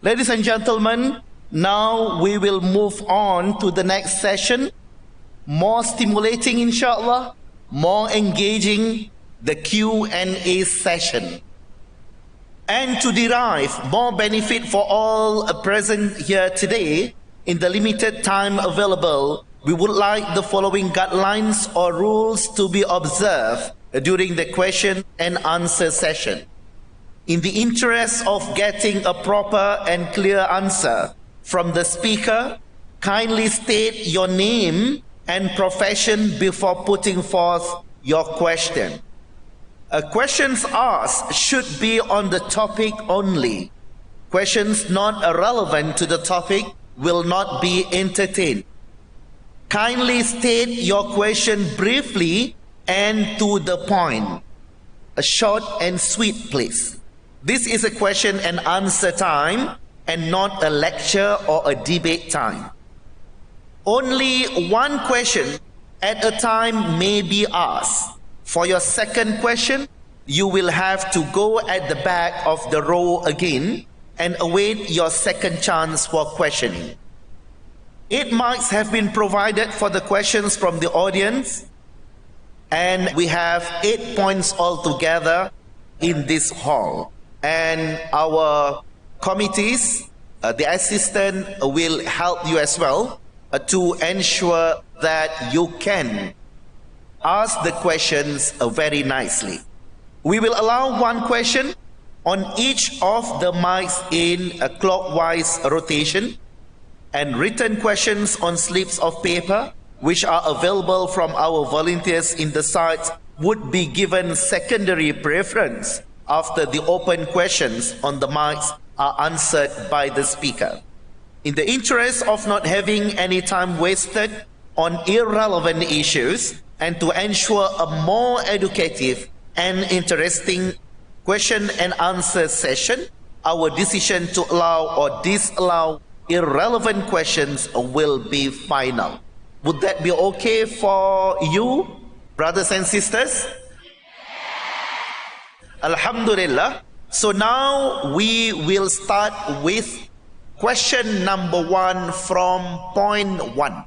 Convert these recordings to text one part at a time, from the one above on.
Ladies and gentlemen, now we will move on to the next session. More stimulating, inshallah, more engaging, the Q&A session. And to derive more benefit for all present here today, in the limited time available, we would like the following guidelines or rules to be observed during the question and answer session. In the interest of getting a proper and clear answer from the speaker, kindly state your name and profession before putting forth your question. Questions asked should be on the topic only. Questions not relevant to the topic will not be entertained. Kindly state your question briefly and to the point. A short and sweet, please. This is a question and answer time and not a lecture or a debate time. Only one question at a time may be asked. For your second question, you will have to go at the back of the row again and await your second chance for questioning. 8 marks have been provided for the questions from the audience, and we have 8 points altogether in this hall. And our committees, the assistant will help you as well to ensure that you can ask the questions very nicely. We will allow one question on each of the mics in a clockwise rotation, and written questions on slips of paper which are available from our volunteers in the sites would be given secondary preference after the open questions on the mics are answered by the speaker. In the interest of not having any time wasted on irrelevant issues and to ensure a more educative and interesting question and answer session, our decision to allow or disallow irrelevant questions will be final. Would that be okay for you, brothers and sisters? Alhamdulillah. So now we will start with question number 1 from point 1.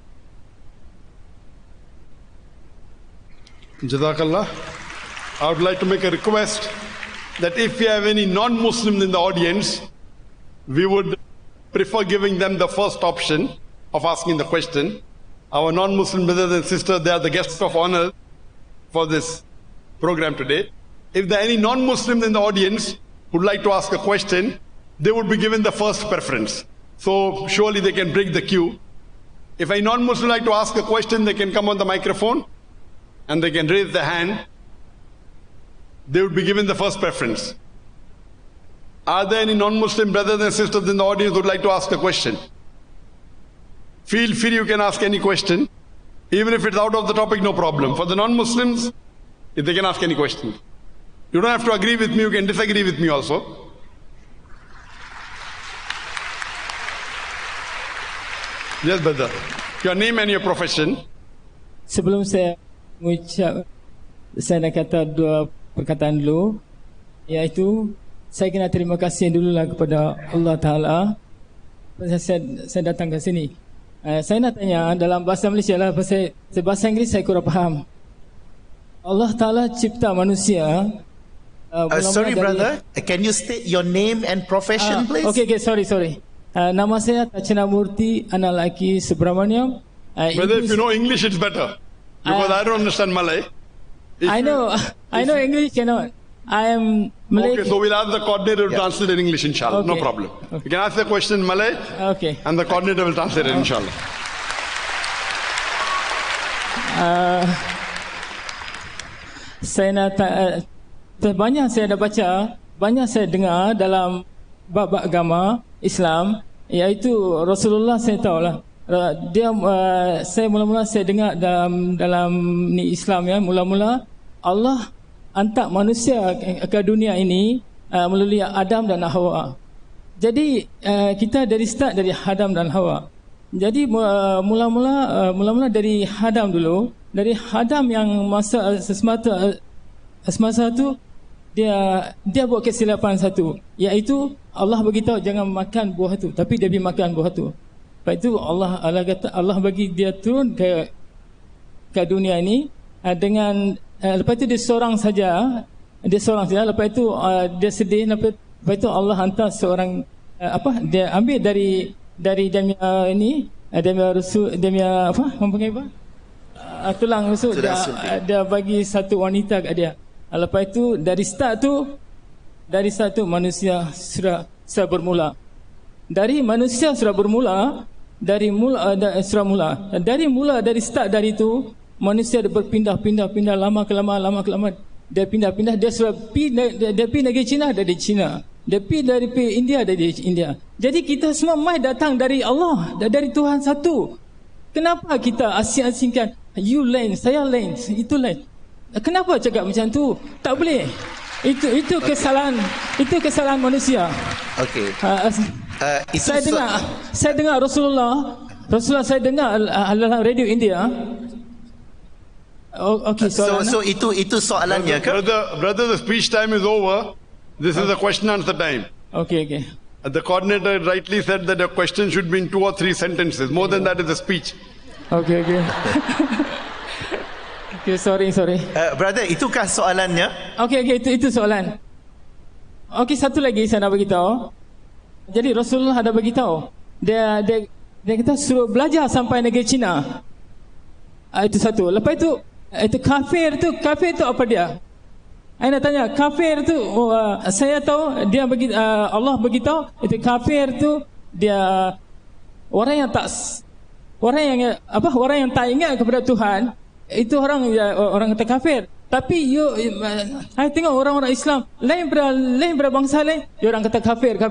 Jazakallah. I would like to make a request that if we have any non-Muslims in the audience, we would prefer giving them the first option of asking the question. Our non-Muslim brothers and sisters, they are the guests of honor for this program today. If there are any non-Muslims in the audience who would like to ask a question, they would be given the first preference. So surely they can break the queue. If a non-Muslim would like to ask a question, they can come on the microphone and they can raise their hand. They would be given the first preference. Are there any non-Muslim brothers and sisters in the audience who would like to ask a question? Feel free, you can ask any question. Even if it's out of the topic, no problem. For the non-Muslims, if they can ask any question. You don't have to agree with me, you can disagree with me also. Yes, brother. Your name and your profession. Sebelum saya mengucap, saya nak kata 2 perkataan dulu, iaitu saya kena terima kasih dululah kepada Allah Ta'ala. Saya datang ke sini. Saya nak tanya dalam bahasa Malaysia lah, pasal bahasa Inggeris saya kurang faham. Allah Ta'ala cipta manusia. Sorry brother, can you state your name and profession please? Okay, sorry. Nama saya Tachanamurti Analaki Subramaniam. Brother, if you know English, it's better. Because I don't understand Malay. I know English cannot. I am Malay. Okay, so we'll ask the coordinator to translate in English, inshallah. Okay. No problem. Okay. You can ask the question in Malay. Okay. And the coordinator will translate it, inshallah. Saya nak banyak saya dah baca, banyak saya dengar dalam bab agama Islam, iaitu Rasulullah saya tahulah. Dia saya mula-mula saya dengar dalam ni Islam ya, mula-mula Allah hantar manusia ke dunia ini melalui Adam dan Hawa. Jadi kita dari start dari Adam dan Hawa. Jadi mula-mula dari Adam dulu, dari Adam yang semasa tu dia buat kesilapan satu, iaitu Allah beritahu jangan makan buah tu, tapi dia pergi makan buah tu. Lepas itu Allah kata Allah bagi dia turun ke dunia ini dengan lepas itu dia seorang saja, lepas itu dia sedih, lepas itu Allah hantar seorang dia ambil dari dia ini dia rasul, dia tulang rusuk, dia bagi satu wanita kat dia. Lepas itu dari start tu manusia sudah bermula. Dari manusia sudah bermula, dari start dari itu manusia dia berpindah lama kelamaan dia pindah, dia sudah pergi negeri China, dari China. Dia pergi dari India, dari India. Jadi kita semua datang dari Allah, dari Tuhan satu. Kenapa kita asing-asingkan? You lain, saya lain, itu lain. Kenapa cakap macam tu? Tak boleh. Itu kesalahan manusia. Okey. Saya dengar Rasulullah saya dengar dalam radio India. Okey, so itu soalannya ke? Brother, the speech time is over. This is the question answer time. Okay. The coordinator rightly said that a question should be in 2 or 3 sentences. More than that is a speech. Okay. Okay, sorry. Brother, itukah soalannya? Okay, itu soalan. Okay, satu lagi saya nak beritahu. Jadi Rasulullah ada beritahu, dia kita suruh belajar sampai negeri China. Itu satu. Lepas itu kafir tu apa dia? Saya nak tanya, kafir tu saya tahu dia Allah beritahu itu kafir tu dia orang yang tak ingat kepada Tuhan, itu orang kata kafir. Tapi saya tengok orang-orang Islam lain berbangsa lain, dia orang kata kafir.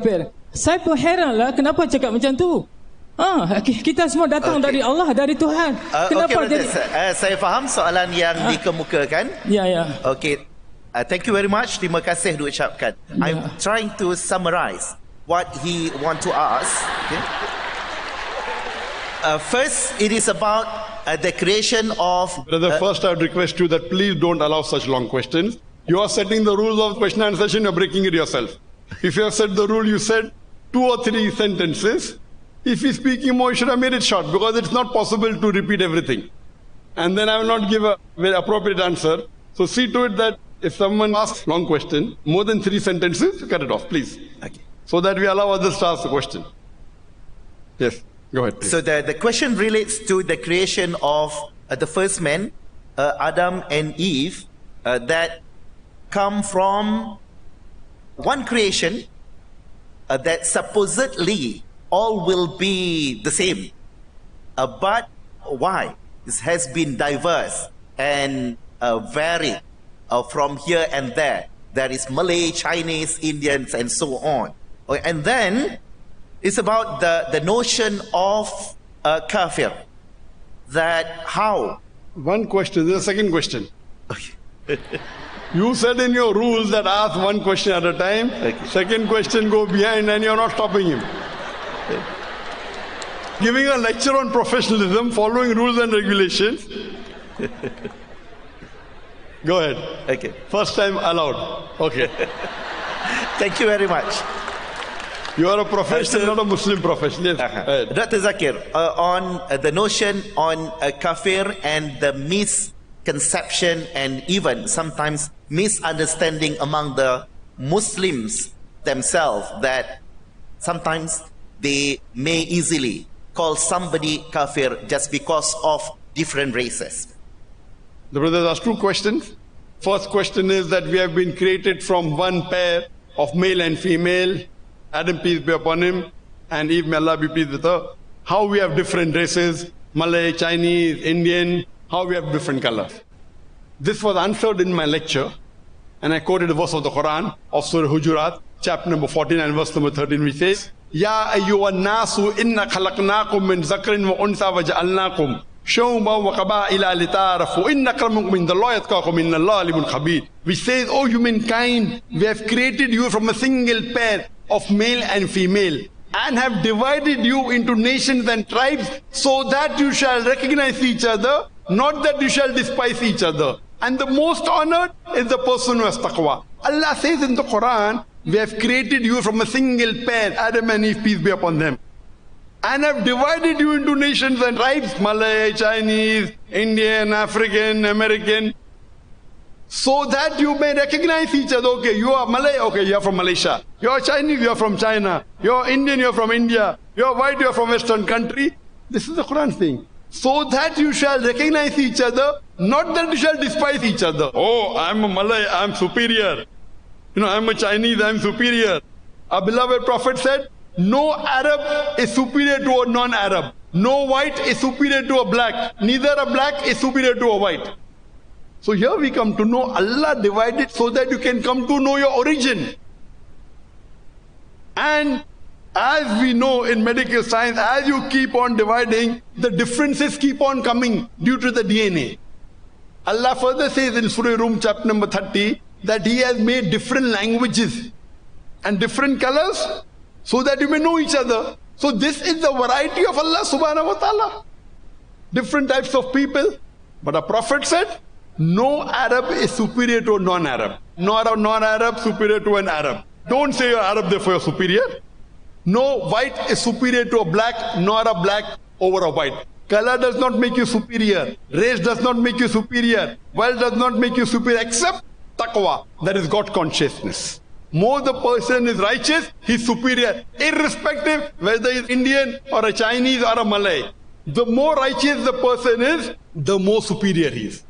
Saya pun heranlah kenapa cakap macam tu. Kita semua datang dari Allah, dari Tuhan. Kenapa jadi? Saya faham soalan yang dikemukakan. Ya. Okey. Thank you very much. Terima kasih diucapkan. I'm trying to summarize what he want to ask. Okay. First, it is about the creation of... Brother, first I would request you that please don't allow such long questions. You are setting the rules of question and session, you are breaking it yourself. If you have set the rule, you said 2 or 3 sentences. If he's speaking more, you should have made it short, because it's not possible to repeat everything. And then I will not give a very appropriate answer. So see to it that if someone asks long question, more than 3 sentences, cut it off, please. Okay. So that we allow others to ask the question. Yes. Go ahead, please. So the question relates to the creation of the first men, Adam and Eve, that come from one creation that supposedly all will be the same. But why? This has been diverse and varied from here and there. There is Malay, Chinese, Indians, and so on. And then it's about the notion of kafir. That how? One question, there's a second question. Okay. You said in your rules that ask one question at a time. Okay. Second question go behind and you're not stopping him. Okay. Giving a lecture on professionalism, following rules and regulations. Go ahead. Okay. First time allowed. Okay. Thank you very much. You are a professional, not a Muslim professional. Yes. Dr. Zakir, on the notion on kafir and the misconception and even sometimes misunderstanding among the Muslims themselves, that sometimes they may easily call somebody kafir just because of different races. The brothers asked 2 questions. First question is that we have been created from one pair of male and female. Adam, peace be upon him, and Eve, may Allah be pleased with her. How we have different races, Malay, Chinese, Indian, how we have different colors. This was answered in my lecture, and I quoted a verse of the Quran of Surah Hujurat, chapter number 14 and verse number 13, which says, Ya ayyuhan nasu inna khalaqnakum min zakrin wa unsa wa ja'alnakum shawban wa qaba'ila lita'arafu inna akramakum indallahi atqakum innallaha alimun khabir. Which says, O humankind, we have created you from a single pair of male and female, and have divided you into nations and tribes, so that you shall recognize each other, not that you shall despise each other. And the most honored is the person who has taqwa. Allah says in the Quran, we have created you from a single pair, Adam and Eve, peace be upon them. And have divided you into nations and tribes, Malay, Chinese, Indian, African, American, so that you may recognize each other. Okay, you are Malay, okay, you are from Malaysia. You are Chinese, you are from China. You are Indian, you are from India. You are white, you are from Western country. This is the Quran saying. So that you shall recognize each other, not that you shall despise each other. Oh, I am a Malay, I am superior. I am a Chinese, I am superior. Our beloved Prophet said, no Arab is superior to a non-Arab. No white is superior to a black. Neither a black is superior to a white. So here we come to know Allah divided so that you can come to know your origin. And as we know in medical science, as you keep on dividing, the differences keep on coming due to the DNA. Allah further says in Surah Rum chapter number 30 that He has made different languages and different colors so that you may know each other. So this is the variety of Allah subhanahu wa ta'ala. Different types of people. But a Prophet said, no Arab is superior to a non-Arab. Nor a non-Arab superior to an Arab. Don't say you're Arab, therefore you're superior. No white is superior to a black, nor a black over a white. Color does not make you superior. Race does not make you superior. Wealth does not make you superior, except taqwa, that is God consciousness. More the person is righteous, he's superior, irrespective whether he's Indian or a Chinese or a Malay. The more righteous the person is, the more superior he is.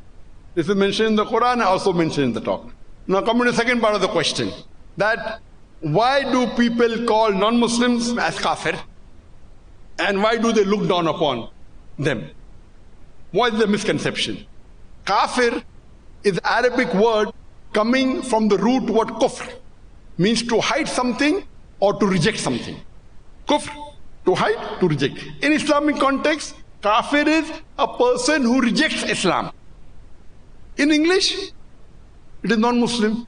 This is mentioned in the Quran, also mentioned in the talk. Now coming to the second part of the question, that why do people call non-Muslims as kafir? And why do they look down upon them? What is the misconception? Kafir is an Arabic word coming from the root word kufr, means to hide something or to reject something. Kufr, to hide, to reject. In Islamic context, kafir is a person who rejects Islam. In English, it is non-Muslim.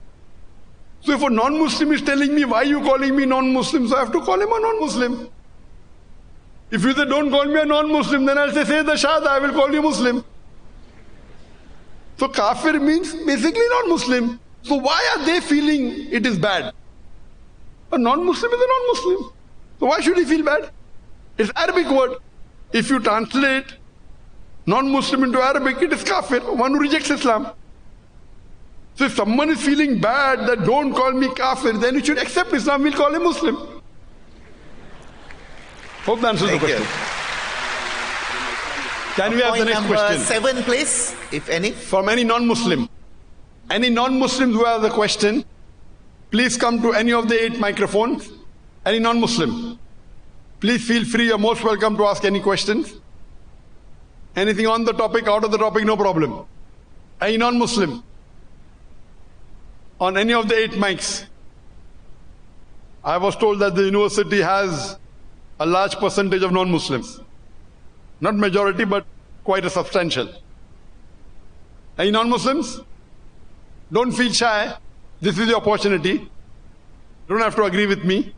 So if a non-Muslim is telling me, why are you calling me non-Muslim? So I have to call him a non-Muslim. If you say, don't call me a non-Muslim, then I'll say the Shahada, I will call you Muslim. So kafir means basically non-Muslim. So why are they feeling it is bad? A non-Muslim is a non-Muslim. So why should he feel bad? It's Arabic word. If you translate non-Muslim into Arabic, it is kafir, one who rejects Islam. So if someone is feeling bad that don't call me kafir, then you should accept Islam, we'll call him Muslim. Hope that answers the question. Can we have the next question? 7, please, if any. From any non-Muslim. Any non-Muslims who have the question, please come to any of the 8 microphones. Any non-Muslim, please feel free, you're most welcome to ask any questions. Anything on the topic, out of the topic, no problem. Any non-Muslim, on any of the 8 mics. I was told that the university has a large percentage of non-Muslims. Not majority, but quite a substantial. Any non-Muslims? Don't feel shy. This is your opportunity. You don't have to agree with me.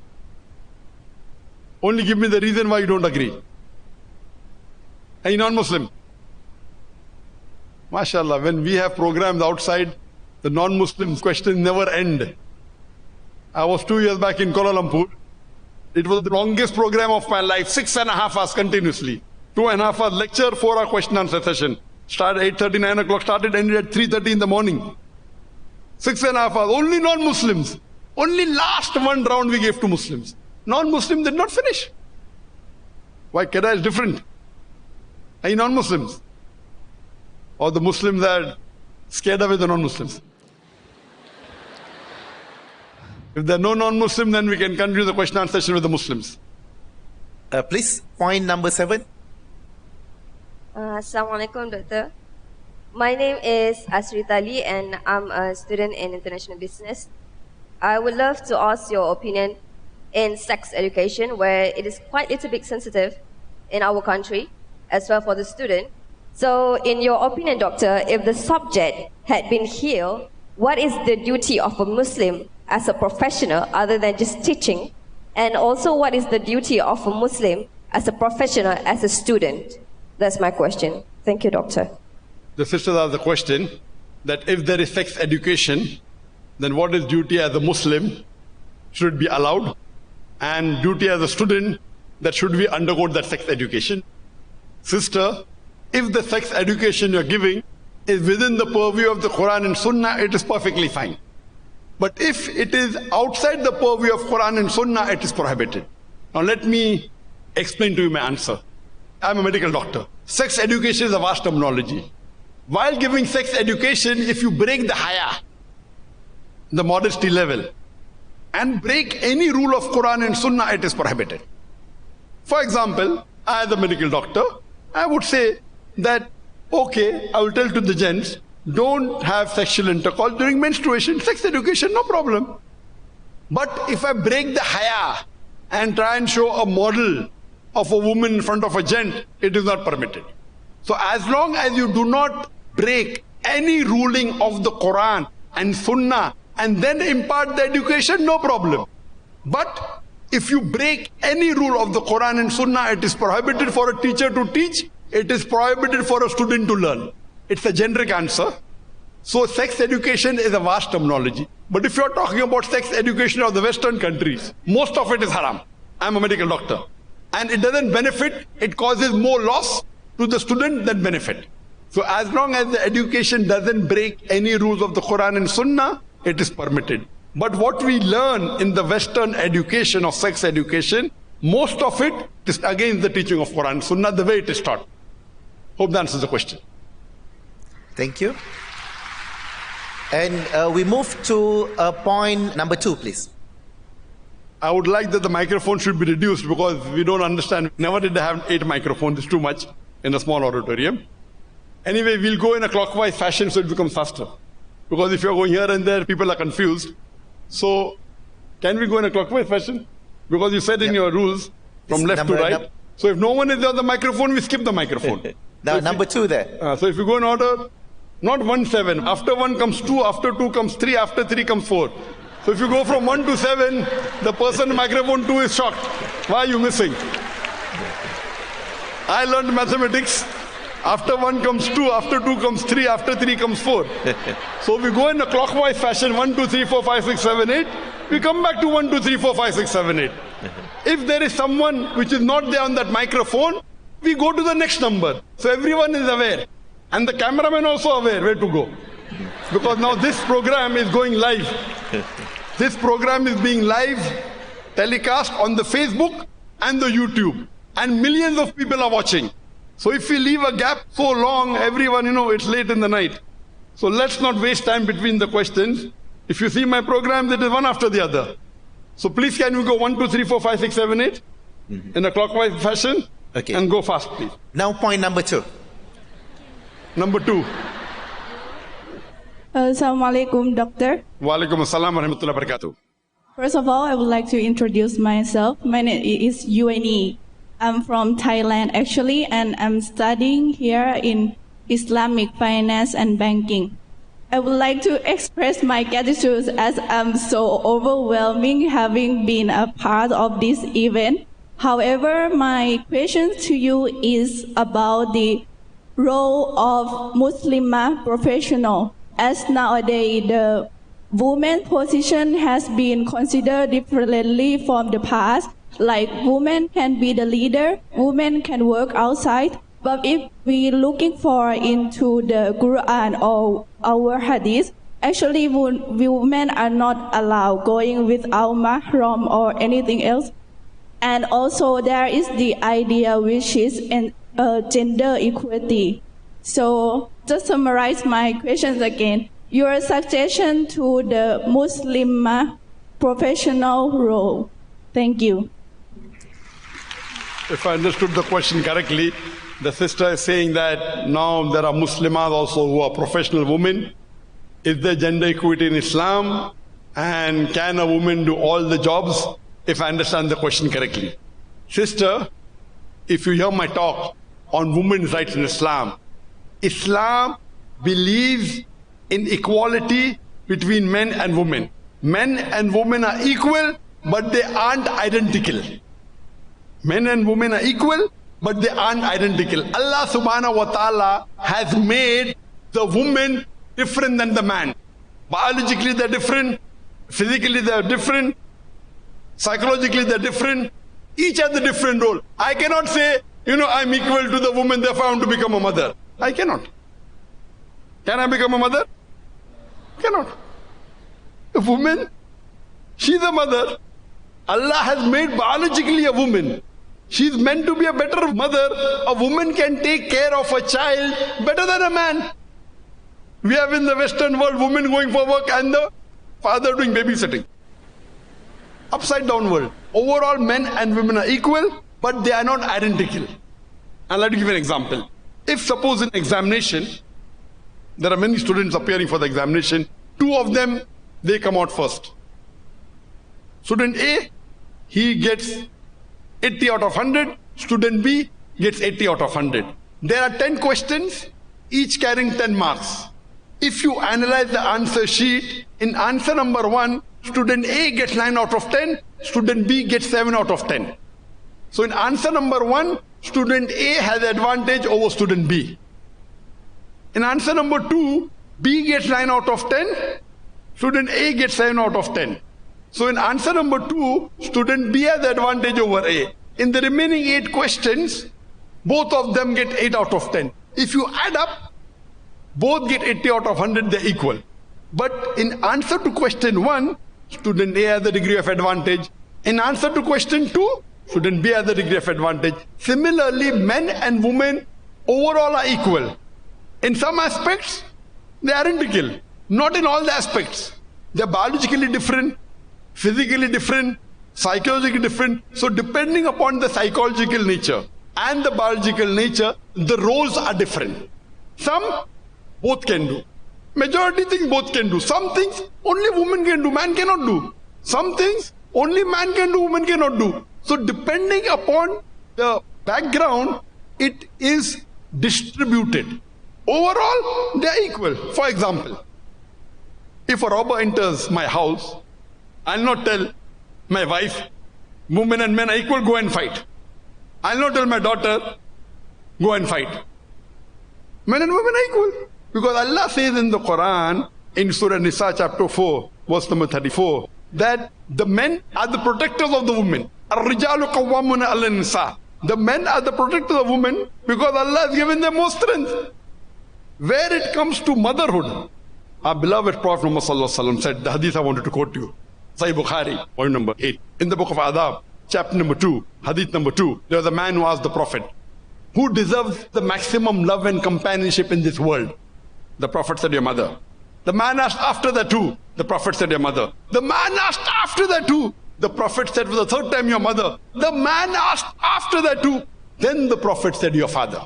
Only give me the reason why you don't agree. Any non-Muslim? MashaAllah, when we have programs outside, the non-Muslim questions never end. I was 2 years back in Kuala Lumpur. It was the longest program of my life, 6.5 hours continuously. 2.5 hours lecture, 4-hour question answer session. Started 8:30, 9 o'clock, started, ended at 3:30 in the morning. 6.5 hours, only non-Muslims. Only last one round we gave to Muslims. Non-Muslims did not finish. Why? Quetta is different. Any non-Muslims? Or the Muslims are scared away the non-Muslims? If there are no non-Muslims, then we can continue the question answer session with the Muslims. Please, point number 7. Assalamualaikum, Doctor. My name is Asrita Lee and I'm a student in international business. I would love to ask your opinion in sex education, where it is quite a little bit sensitive in our country, as well for the student. So in your opinion, Doctor, if the subject had been healed, what is the duty of a Muslim as a professional other than just teaching? And also, what is the duty of a Muslim as a professional, as a student? That's my question. Thank you, Doctor. The sisters asked the question that if there is sex education, then what is duty as a Muslim should be allowed, and duty as a student that should we undergo that sex education. Sister, if the sex education you're giving is within the purview of the Quran and Sunnah, it is perfectly fine. But if it is outside the purview of Quran and Sunnah, it is prohibited. Now let me explain to you my answer. I'm a medical doctor. Sex education is a vast terminology. While giving sex education, if you break the haya, the modesty level, and break any rule of Quran and Sunnah, it is prohibited. For example, as a medical doctor, I would say that, okay, I will tell to the gents, don't have sexual intercourse during menstruation, sex education, no problem. But if I break the haya and try and show a model of a woman in front of a gent, it is not permitted. So as long as you do not break any ruling of the Quran and Sunnah and then impart the education, no problem. But if you break any rule of the Quran and Sunnah, it is prohibited for a teacher to teach, it is prohibited for a student to learn. It's a generic answer. So sex education is a vast terminology. But if you're talking about sex education of the Western countries, most of it is haram. I'm a medical doctor. And it doesn't benefit, it causes more loss to the student than benefit. So as long as the education doesn't break any rules of the Quran and Sunnah, it is permitted. But what we learn in the Western education of sex education, most of it is against the teaching of Quran and Sunnah, the way it is taught. Hope that answers the question. Thank you. And we move to point number 2, please. I would like that the microphone should be reduced because we don't understand. Never did I have 8 microphones. It's too much in a small auditorium. Anyway, we'll go in a clockwise fashion so it becomes faster. Because if you're going here and there, people are confused. So, can we go in a clockwise fashion? Because you said in your rules, from It's left to right. So if no one is on the microphone, we skip the microphone. Now, number 2 there. So if you go in order, not 1, 7. After 1 comes 2, after 2 comes 3, after 3 comes 4. So if you go from 1 to 7, the person in microphone 2 is shocked. Why are you missing? I learned mathematics. After 1 comes 2, after 2 comes 3, after 3 comes 4. So we go in a clockwise fashion, 1, 2, 3, 4, 5, 6, 7, 8. We come back to 1, 2, 3, 4, 5, 6, 7, 8. If there is someone which is not there on that microphone, we go to the next number. So everyone is aware. And the cameraman also aware where to go. Because now this program is going live. This program is being live telecast on the Facebook and the YouTube. And millions of people are watching. So if we leave a gap so long, everyone, it's late in the night. So let's not waste time between the questions. If you see my program, it is one after the other. So please can we go 1, 2, 3, 4, 5, 6, 7, 8 in a clockwise fashion? Okay. And go fast, please. Now point number 2. Number 2. Assalamualaikum, Doctor. Walaikum assalam wa rahmatullahi wa barakatuh. First of all, I would like to introduce myself. My name is UNE. I'm from Thailand actually, and I'm studying here in Islamic finance and banking. I would like to express my gratitude as I'm so overwhelming having been a part of this event. However, my question to you is about the role of Muslimah professional, as nowadays the woman position has been considered differently from the past. Like women can be the leader, women can work outside. But if we looking for into the Quran or our Hadith, actually women are not allowed going without mahram or anything else. And also there is the idea which is gender equality. So just summarize my questions again. Your suggestion to the Muslim professional role. Thank you. If I understood the question correctly, the sister is saying that now there are Muslimas also who are professional women. Is there gender equity in Islam? And can a woman do all the jobs? If I understand the question correctly. Sister, if you hear my talk on women's rights in Islam, Islam believes in equality between men and women. Men and women are equal, but they aren't identical. Men and women are equal, but they aren't identical. Allah subhanahu wa ta'ala has made the woman different than the man. Biologically they're different, physically they're different, psychologically they're different. Each has a different role. I cannot say, I'm equal to the woman, therefore I want to become a mother. I cannot. Can I become a mother? Cannot. A woman, she's a mother. Allah has made biologically a woman. She's meant to be a better mother. A woman can take care of a child better than a man. We have in the Western world women going for work and the father doing babysitting. Upside down world. Overall, men and women are equal, but they are not identical. I'll let you give an example. If suppose in examination, there are many students appearing for the examination, 2 of them, they come out first. Student A, he gets 80 out of 100. Student B gets 80 out of 100. There are 10 questions, each carrying 10 marks. If you analyze the answer sheet, in answer number 1, student A gets 9 out of 10, student B gets 7 out of 10. So in answer number 1, student A has advantage over student B. In answer number 2, B gets 9 out of 10, student A gets 7 out of 10. So in answer number 2, student B has advantage over A. In the remaining 8 questions, both of them get 8 out of 10. If you add up, both get 80 out of 100, they're equal. But in answer to question 1, student A has a degree of advantage. In answer to question 2, student B has a degree of advantage. Similarly, men and women overall are equal. In some aspects, they are identical. Not in all the aspects. They're biologically different, physically different, psychologically different. So depending upon the psychological nature and the biological nature, the roles are different. Some both can do. Majority things both can do. Some things only women can do, man cannot do. Some things only man can do, woman cannot do. So depending upon the background, it is distributed. Overall, they are equal. For example, if a robber enters my house, I'll not tell my wife, women and men are equal, go and fight. I'll not tell my daughter, go and fight. Men and women are equal. Because Allah says in the Quran, in Surah Nisa chapter 4, verse number 34, that the men are the protectors of the women. Ar-rijalu qawwamuna 'ala an-nisa. The men are the protectors of women because Allah has given them more strength. Where it comes to motherhood, our beloved Prophet Muhammad sallallahu alaihi wasallam said, the hadith I wanted to quote to you, Sahih Bukhari, point number 8. In the book of Adab, chapter number 2, hadith number 2, there was a man who asked the Prophet, who deserves the maximum love and companionship in this world? The Prophet said, your mother. The man asked after that too. The Prophet said, your mother. The man asked after that too. The Prophet said for the 3rd time, your mother. The man asked after that too. Then the Prophet said, your father.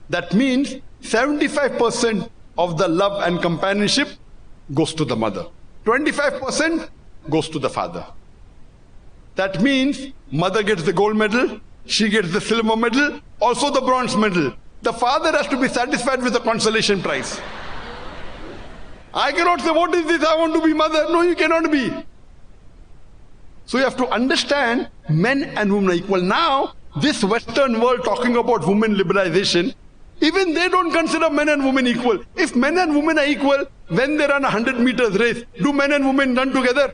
That means 75% of the love and companionship goes to the mother. 25% goes to the father. That means mother gets the gold medal, she gets the silver medal, also the bronze medal. The father has to be satisfied with the consolation prize. I cannot say, what is this? I want to be mother. No, you cannot be. So you have to understand, men and women are equal. Now, this Western world talking about women liberalization, even they don't consider men and women equal. If men and women are equal, when they run a 100 meters race, do men and women run together?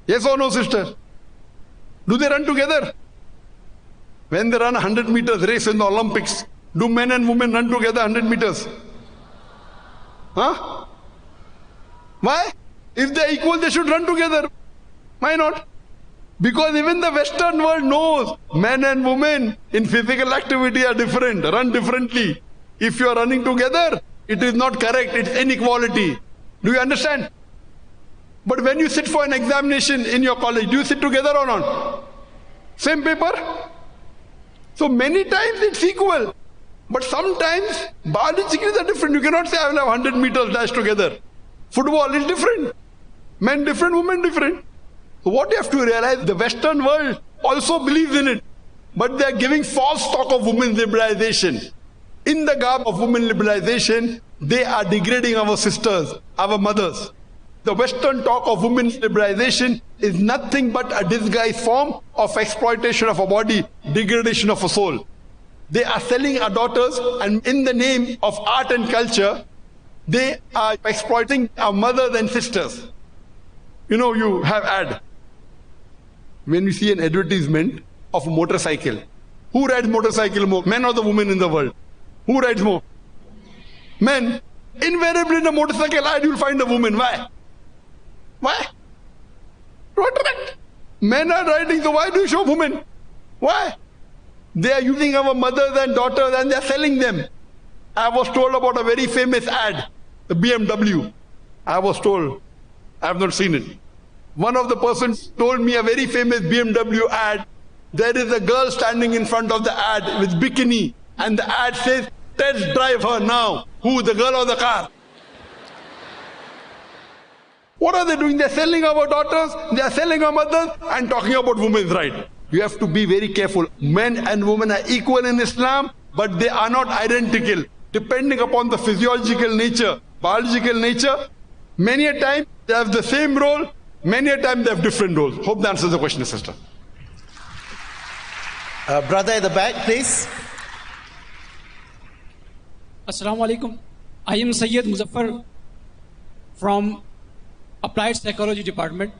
Yes or no, sister? Do they run together? When they run a 100 meters race in the Olympics, do men and women run together 100 meters? Huh? Why? If they're equal, they should run together. Why not? Because even the Western world knows men and women in physical activity are different, run differently. If you are running together, it is not correct, it's inequality. Do you understand? But when you sit for an examination in your college, do you sit together or not? Same paper? So many times it's equal. But sometimes biologically they're different. You cannot say I will have 100 meters dash together. Football is different. Men different, women different. So what you have to realize, the Western world also believes in it. But they are giving false talk of women's liberalization. In the garb of women liberalization, they are degrading our sisters, our mothers. The Western talk of women's liberalization is nothing but a disguised form of exploitation of a body, degradation of a soul. They are selling our daughters, and in the name of art and culture, They are exploiting our mothers and sisters. You know, you have ad. When you see an advertisement of a motorcycle, who rides motorcycle more, men or the women in the world? Who rides more? Men. Invariably in a motorcycle ad, you'll find a woman. Why? Why? What right? Men are riding, so why do you show women? Why? They are using our mothers and daughters and they are selling them. I was told about a very famous ad, the BMW. I was told, I have not seen it. One of the persons told me a very famous BMW ad. There is a girl standing in front of the ad with bikini, and the ad says, test drive her now. Who, the girl or the car? What are they doing? They're selling our daughters, they're selling our mothers, and talking about women's rights. You have to be very careful. Men and women are equal in Islam, but they are not identical. Depending upon the physiological nature, biological nature, many a time they have the same role, many a time they have different roles. Hope that answers the question, sister. Brother at the back, please. Assalamu alaikum. I am Sayyid Muzaffar from Applied Psychology Department.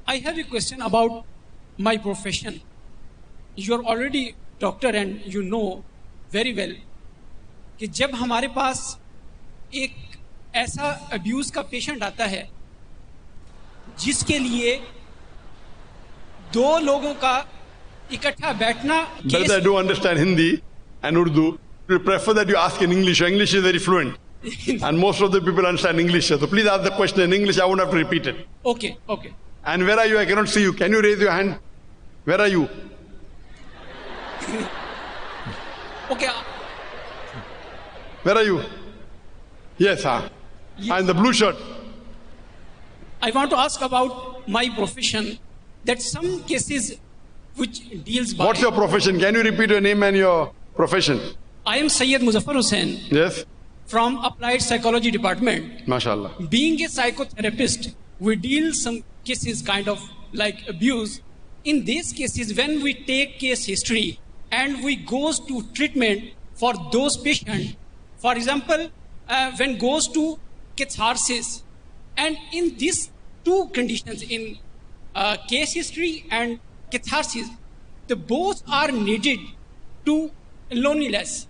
I have a question about my profession. You are already doctor and you know very well कि जब हमारे पास एक ऐसा abuse का patient आता है जिसके लिए दो लोगों का इकट्ठा बैठना Brother, I do understand Hindi and Urdu. We prefer that you ask in English. Your English is very fluent. And most of the people understand English. So please ask the question in English. I won't have to repeat it. Okay, okay. And where are you? I cannot see you. Can you raise your hand? Where are you? Okay. Where are you? Yes, huh? Yes. And the blue shirt. I want to ask about my profession, that some cases which deals by... What's your profession? Can you repeat your name and your profession? I am Sayyid Muzaffar Hussain. Yes. From Applied Psychology Department. MashaAllah. Being a psychotherapist, we deal some cases kind of like abuse. In these cases, when we take case history and we goes to treatment for those patients, for example, when goes to catharsis, and in these two conditions, in case history and catharsis, the both are needed to loneliness.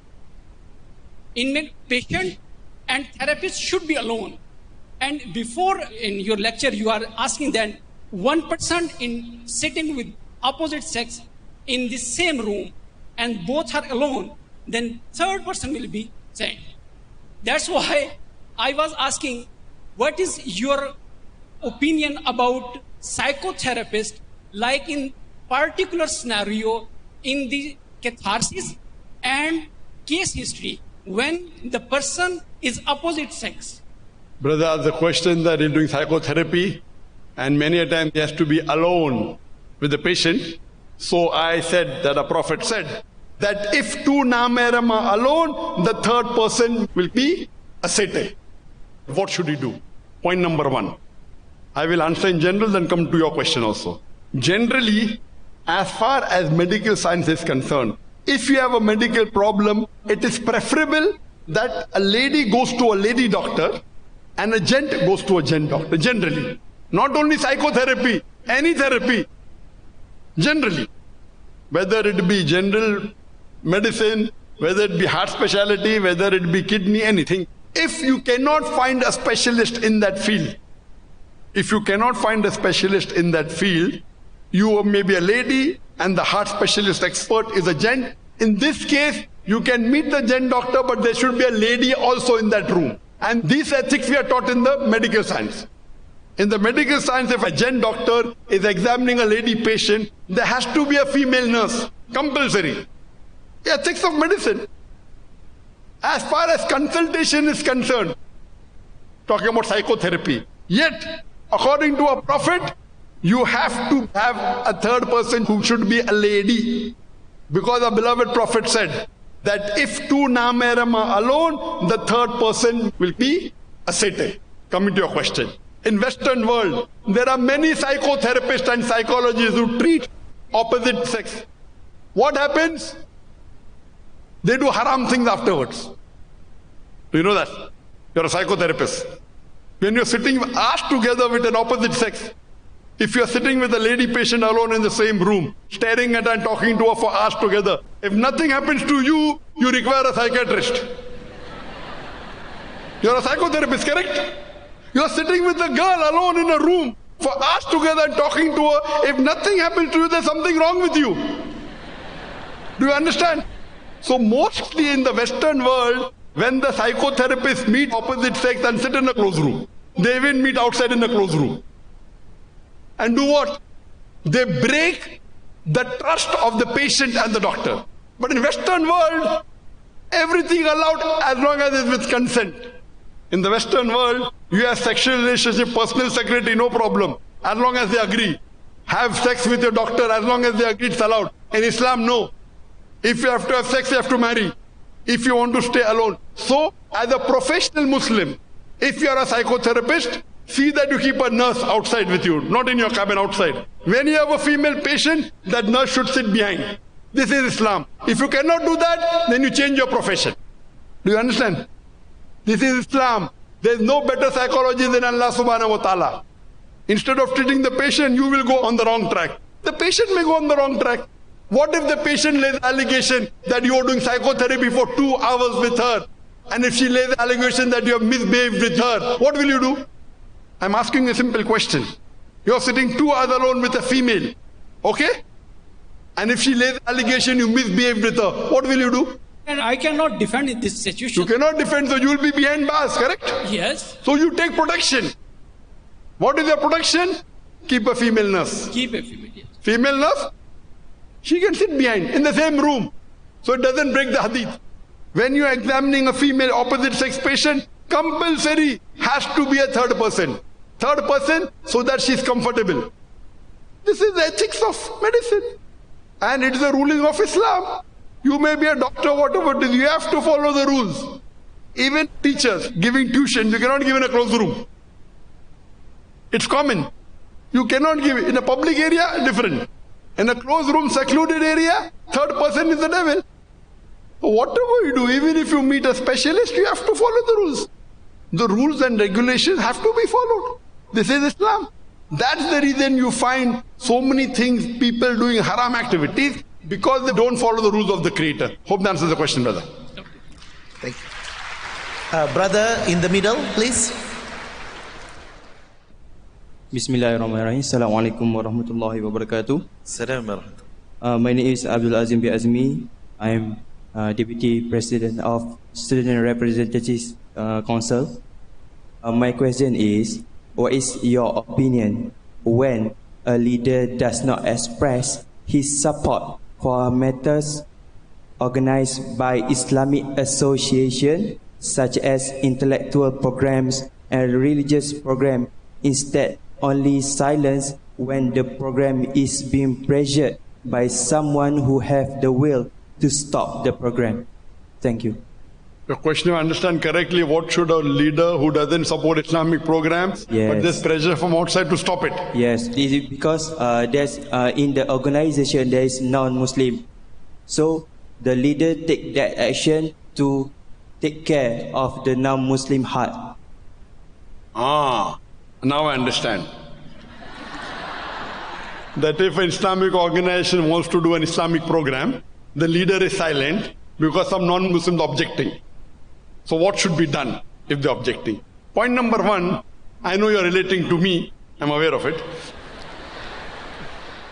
In patient and therapist should be alone. And before in your lecture, you are asking that one person in sitting with opposite sex in the same room and both are alone, then third person will be sane. That's why I was asking, what is your opinion about psychotherapist, like in particular scenario in the catharsis and case history when the person is opposite sex? Brother, the question that he's doing psychotherapy and many a time he has to be alone with the patient. So I said that a prophet said that if two nameram are alone, the third person will be a satan. What should he do? Point number one. I will answer in general, then come to your question also. Generally, as far as medical science is concerned, if you have a medical problem, it is preferable that a lady goes to a lady doctor and a gent goes to a gent doctor, generally. Not only psychotherapy, any therapy, generally. Whether it be general medicine, whether it be heart specialty, whether it be kidney, anything. If you cannot find a specialist in that field, you may be a lady and the heart specialist expert is a gent. In this case, you can meet the gent doctor, but there should be a lady also in that room. And these ethics we are taught in the medical science. In the medical science, if a gent doctor is examining a lady patient, there has to be a female nurse, compulsory. The ethics of medicine. As far as consultation is concerned, talking about psychotherapy, yet, according to a prophet, you have to have a third person who should be a lady. Because our beloved prophet said that if two nameram are alone, the third person will be a satan. Coming to your question. In Western world, there are many psychotherapists and psychologists who treat opposite sex. What happens? They do haram things afterwards. Do you know that? You're a psychotherapist. When you're sitting ass together with an opposite sex, if you're sitting with a lady patient alone in the same room, staring at her and talking to her for hours together, if nothing happens to you, you require a psychiatrist. You're a psychotherapist, correct? You're sitting with a girl alone in a room for hours together and talking to her. If nothing happens to you, there's something wrong with you. Do you understand? So mostly in the Western world, when the psychotherapists meet opposite sex and sit in a closed room, they even meet outside in a closed room. And do what? They break the trust of the patient and the doctor. But in Western world, everything allowed as long as it's with consent. In the Western world, you have sexual relationship, personal secretary, no problem, as long as they agree. Have sex with your doctor, as long as they agree, it's allowed. In Islam, no. If you have to have sex, you have to marry. If you want to stay alone. So, as a professional Muslim, if you are a psychotherapist, see that you keep a nurse outside with you, not in your cabin, outside. When you have a female patient, that nurse should sit behind. This is Islam. If you cannot do that, then you change your profession. Do you understand? This is Islam. There is no better psychology than Allah subhanahu wa ta'ala. Instead of treating the patient, you will go on the wrong track. The patient may go on the wrong track. What if the patient lays allegation that you are doing psychotherapy for 2 hours with her? And if she lays allegation that you have misbehaved with her, what will you do? I'm asking a simple question. You're sitting 2 hours alone with a female, okay? And if she lays allegation you misbehaved with her, what will you do? And I cannot defend in this situation. You cannot defend, so you will be behind bars, correct? Yes. So you take protection. What is your protection? Keep a female nurse. Keep a female, yes. Female nurse, she can sit behind in the same room, so it doesn't break the hadith. When you are examining a female opposite sex patient, compulsory has to be a third person. Third person, so that she is comfortable. This is the ethics of medicine. And it is the ruling of Islam. You may be a doctor, whatever it is, you have to follow the rules. Even teachers giving tuition, you cannot give in a closed room. It's common. You cannot give in a public area, different. In a closed room, secluded area, third person is the devil. So whatever you do, even if you meet a specialist, you have to follow the rules. The rules and regulations have to be followed. This is Islam. That's the reason you find so many things, people doing haram activities, because they don't follow the rules of the Creator. Hope that answers the question, brother. Thank you. Brother in the middle, please. Bismillahirrahmanirrahim. Assalamualaikum warahmatullahi wabarakatuh. Assalamualaikum. My name is Abdul Azim bin Azmi. I am Deputy President of Student Representatives Council. My question is, what is your opinion when a leader does not express his support for matters organized by Islamic associations such as intellectual programs and religious programs, instead only silence when the program is being pressured by someone who have the will to stop the program? Thank you. The question, if I understand correctly, what should a leader who doesn't support Islamic programs, but there's pressure from outside to stop it? Yes, this is because there's in the organization there is non-Muslim, so the leader take that action to take care of the non-Muslim heart. Now I understand. That if an Islamic organization wants to do an Islamic program, the leader is silent because some non-Muslims are objecting. So what should be done if they're objecting? Point number one, I know you're relating to me, I'm aware of it,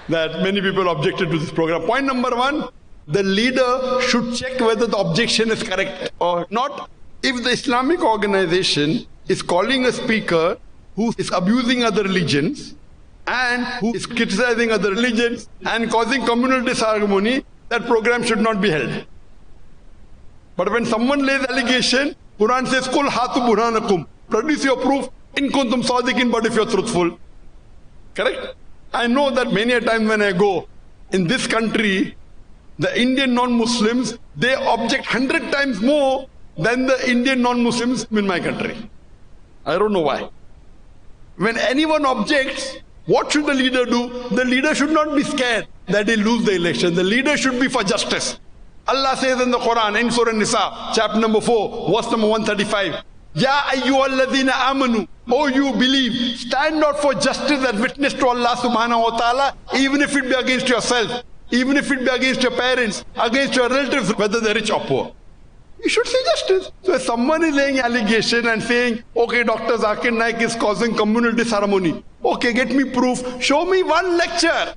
that many people objected to this program. Point number one, the leader should check whether the objection is correct or not. If the Islamic organization is calling a speaker who is abusing other religions and who is criticizing other religions and causing communal disharmony, that program should not be held. But when someone lays allegation, Quran says, "Kul hatu burhanakum," produce your proof, in kuntum sadiqin, but if you're truthful. Correct? I know that many a time when I go in this country, the Indian non-Muslims, they object 100 times more than the Indian non-Muslims in my country. I don't know why. When anyone objects, what should the leader do? The leader should not be scared that he'll lose the election. The leader should be for justice. Allah says in the Quran, in Surah Nisa, chapter number 4, verse number 135, Ya ayyuhalladhina amanu, oh you believe, stand out for justice and witness to Allah subhanahu wa ta'ala, even if it be against yourself, even if it be against your parents, against your relatives, whether they're rich or poor. You should say justice. So if someone is laying allegation and saying, okay, Dr. Zakir Naik is causing communal disharmony. Okay, get me proof. Show me one lecture.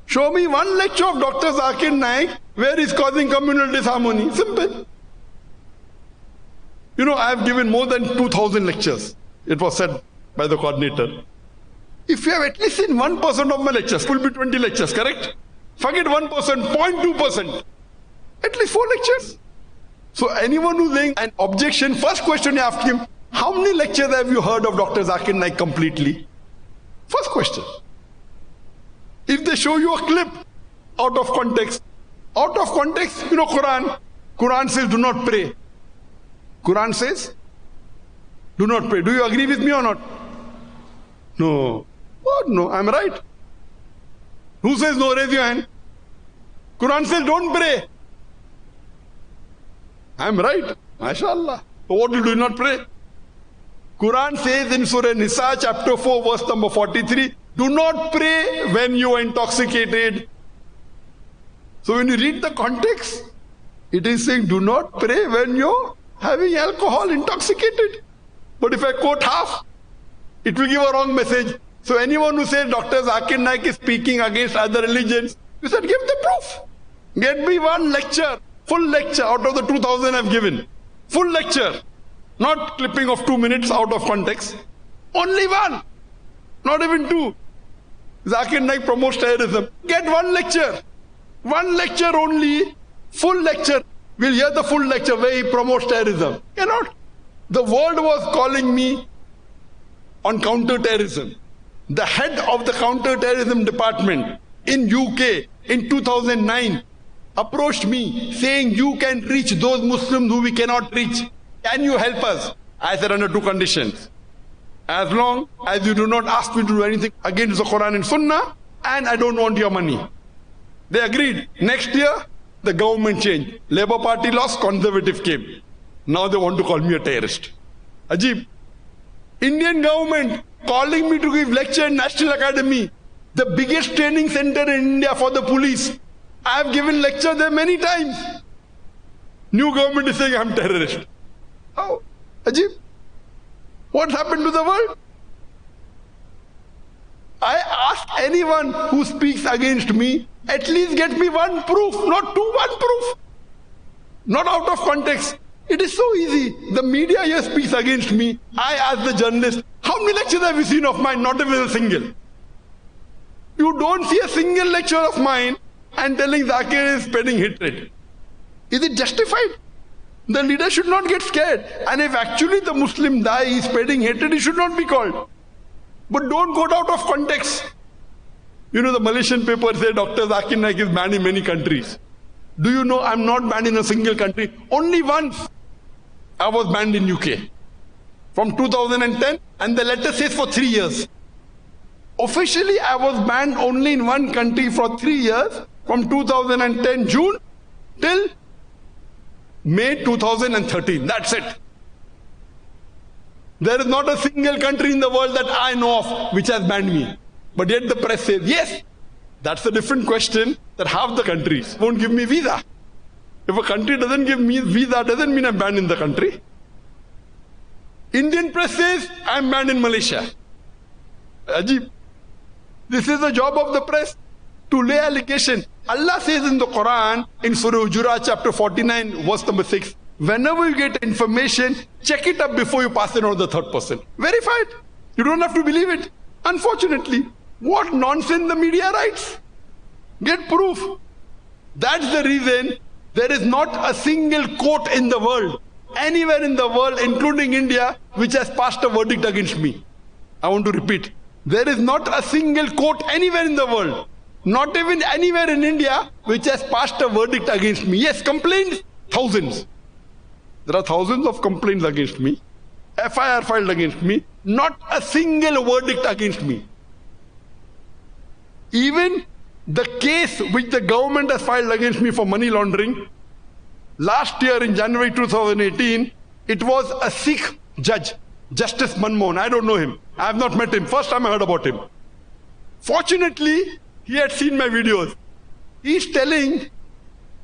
Show me one lecture of Dr. Zakir Naik where he's causing communal disharmony. Simple. You know, I have given more than 2,000 lectures. It was said by the coordinator. If you have at least seen 1% of my lectures, it will be 20 lectures, correct? Forget 1%, 0.2%. At least 4 lectures. So anyone who's laying an objection, first question you ask him, how many lectures have you heard of Dr. Zakir Naik completely? First question. If they show you a clip out of context, you know Quran says do not pray. Quran says do not pray. Do you agree with me or not? No. What? No, I'm right. Who says no? Raise your hand. Quran says don't pray. I'm right. MashaAllah. So what do you do? Not pray. Quran says in Surah Nisa chapter 4 verse number 43, do not pray when you are intoxicated. So when you read the context, it is saying do not pray when you're having alcohol, intoxicated. But if I quote half, it will give a wrong message. So anyone who says Dr. Zakir Naik is speaking against other religions, you said give the proof. Get me one lecture, full lecture out of the 2,000 I've given. Full lecture. Not clipping of 2 minutes out of context. Only one. Not even 2. Zakir Naik promotes terrorism. Get one lecture. One lecture only. Full lecture. We'll hear the full lecture where he promotes terrorism. Cannot. The world was calling me on counter-terrorism. The head of the counter-terrorism department in UK in 2009 approached me saying, you can reach those Muslims who we cannot reach. Can you help us? I said under 2 conditions. As long as you do not ask me to do anything against the Quran and Sunnah, and I don't want your money. They agreed. Next year, the government changed. Labour Party lost, Conservative came. Now they want to call me a terrorist. Ajib. Indian government calling me to give lecture in National Academy, the biggest training center in India for the police. I have given lecture there many times. New government is saying I'm terrorist. How? Ajib. What happened to the world? I ask anyone who speaks against me, at least get me one proof, not two, one proof. Not out of context. It is so easy. The media here speaks against me. I ask the journalist, how many lectures have you seen of mine? Not even a single. You don't see a single lecture of mine and telling Zakir is spreading hatred. Is it justified? The leader should not get scared. And if actually the Muslim die is spreading hatred, he should not be called. But don't go out of context. You know, the Malaysian paper said Dr. Zakir Naik is banned in many countries. Do you know I'm not banned in a single country? Only once I was banned in UK. From 2010, and the letter says for 3 years. Officially, I was banned only in one country for 3 years, from 2010 June till May 2013. That's it. There is not a single country in the world that I know of which has banned me. But yet the press says, yes, that's a different question, that half the countries won't give me visa. If a country doesn't give me visa, doesn't mean I'm banned in the country. Indian press says, I'm banned in Malaysia. Ajib. This is the job of the press, to lay allegation. Allah says in the Quran, in Surah Hujurat chapter 49, verse number 6, whenever you get information, check it up before you pass it on to the third person. Verify it. You don't have to believe it. Unfortunately, what nonsense the media writes. Get proof. That's the reason there is not a single court in the world, anywhere in the world, including India, which has passed a verdict against me. I want to repeat. There is not a single court anywhere in the world, not even anywhere in India, which has passed a verdict against me. Yes, complaints, thousands. There are thousands of complaints against me. FIR filed against me. Not a single verdict against me. Even the case which the government has filed against me for money laundering, last year in January 2018, it was a Sikh judge, Justice Manmohan. I don't know him. I have not met him. First time I heard about him. Fortunately, he had seen my videos. He's telling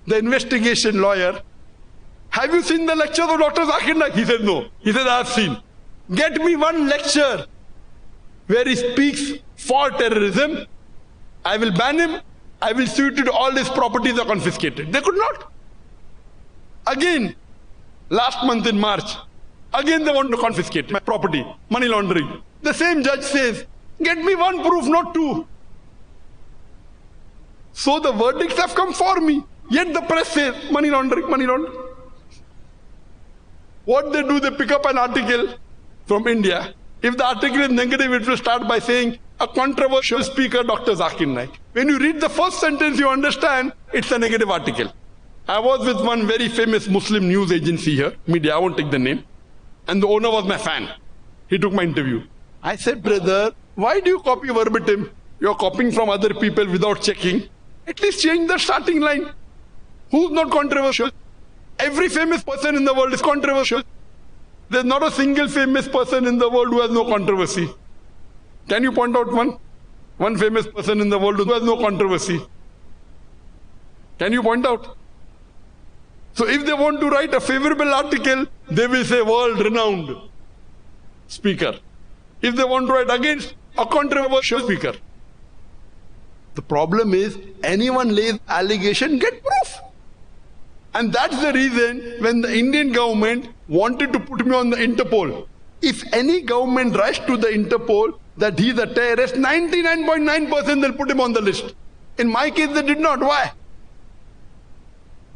the investigation lawyer, have you seen the lectures of Dr. Zakir Naik? He said no. He said, I have seen. Get me one lecture where he speaks for terrorism. I will ban him. I will sue it. All his properties are confiscated. They could not. Again, last month in March, again they want to confiscate my property, money laundering. The same judge says, get me one proof, not two. So the verdicts have come for me. Yet the press says, money laundering, money laundering. What they do, they pick up an article from India. If the article is negative, it will start by saying, a controversial speaker, Dr. Zakir Naik. When you read the first sentence, you understand it's a negative article. I was with one very famous Muslim news agency here, media, I won't take the name. And the owner was my fan. He took my interview. I said, brother, why do you copy verbatim? You're copying from other people without checking. At least change the starting line. Who's not controversial? Every famous person in the world is controversial. There's not a single famous person in the world who has no controversy. Can you point out one? One famous person in the world who has no controversy. Can you point out? So if they want to write a favorable article, they will say world-renowned speaker. If they want to write against, a controversial speaker. The problem is, anyone lays allegation, get proof. And that's the reason when the Indian government wanted to put me on the Interpol. If any government writes to the Interpol that he's a terrorist, 99.9% they'll put him on the list. In my case, they did not. Why?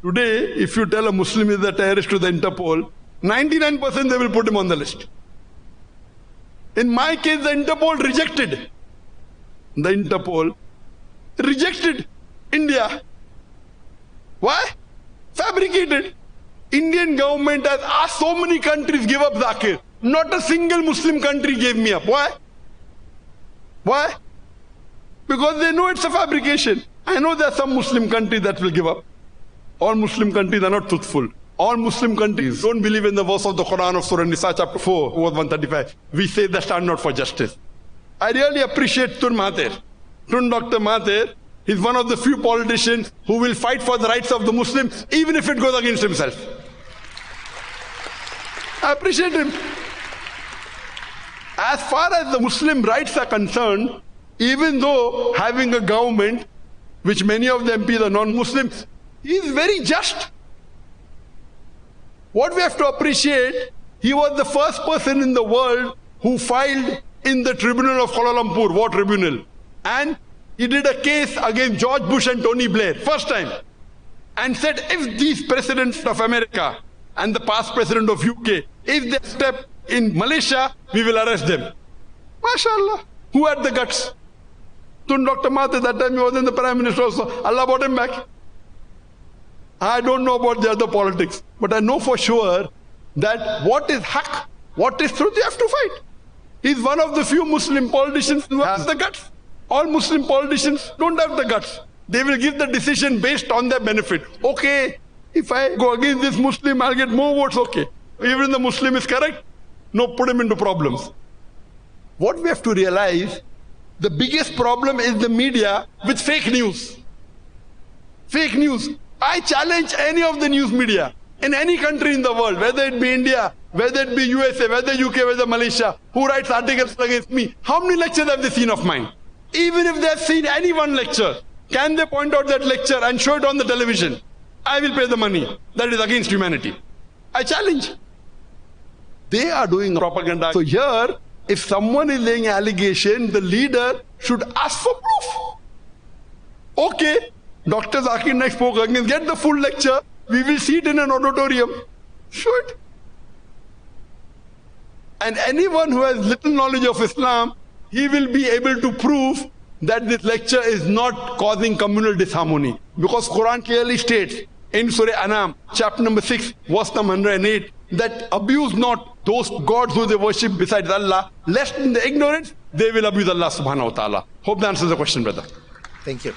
Today, if you tell a Muslim is a terrorist to the Interpol, 99% they will put him on the list. In my case, the Interpol rejected. The Interpol rejected India. Why? Fabricated. Indian government has asked so many countries give up Zakir. Not a single Muslim country gave me up. Why? Why? Because they know it's a fabrication. I know there are some Muslim countries that will give up. All Muslim countries are not truthful. All Muslim countries don't believe in the verse of the Quran of Surah Nisa chapter 4, verse 135. We say they stand not for justice. I really appreciate Tun Mahathir. Tun Dr. Mahathir is one of the few politicians who will fight for the rights of the Muslims even if it goes against himself. I appreciate him. As far as the Muslim rights are concerned, even though having a government, which many of the MPs are non-Muslims, he is very just. What we have to appreciate, he was the first person in the world who filed in the tribunal of Kuala Lumpur, war tribunal. And he did a case against George Bush and Tony Blair, first time. And said, if these presidents of America and the past president of UK, if they step in Malaysia, we will arrest them. MashaAllah. Who had the guts? Tun Dr. Mahathir, that time he was in the Prime Minister also. Allah brought him back. I don't know about the other politics, but I know for sure that what is haq, what is truth, you have to fight. He's one of the few Muslim politicians who has the guts. All Muslim politicians don't have the guts. They will give the decision based on their benefit. Okay, if I go against this Muslim, I'll get more votes, okay. Even the Muslim is correct, no, put him into problems. What we have to realize, the biggest problem is the media with fake news. Fake news. I challenge any of the news media in any country in the world, whether it be India, whether it be USA, whether UK, whether Malaysia, who writes articles against me. How many lectures have they seen of mine? Even if they have seen any one lecture, can they point out that lecture and show it on the television? I will pay the money. That is against humanity. I challenge. They are doing propaganda. So here, if someone is laying an allegation, the leader should ask for proof. Okay, Dr. Zakir Naik spoke against, get the full lecture, we will see it in an auditorium. Show it. And anyone who has little knowledge of Islam, he will be able to prove that this lecture is not causing communal disharmony. Because Quran clearly states in Surah Anam, chapter number 6, verse number 108, that abuse not those gods who they worship besides Allah, lest in the ignorance they will abuse Allah subhanahu wa ta'ala. Hope that answers the question, brother. Thank you.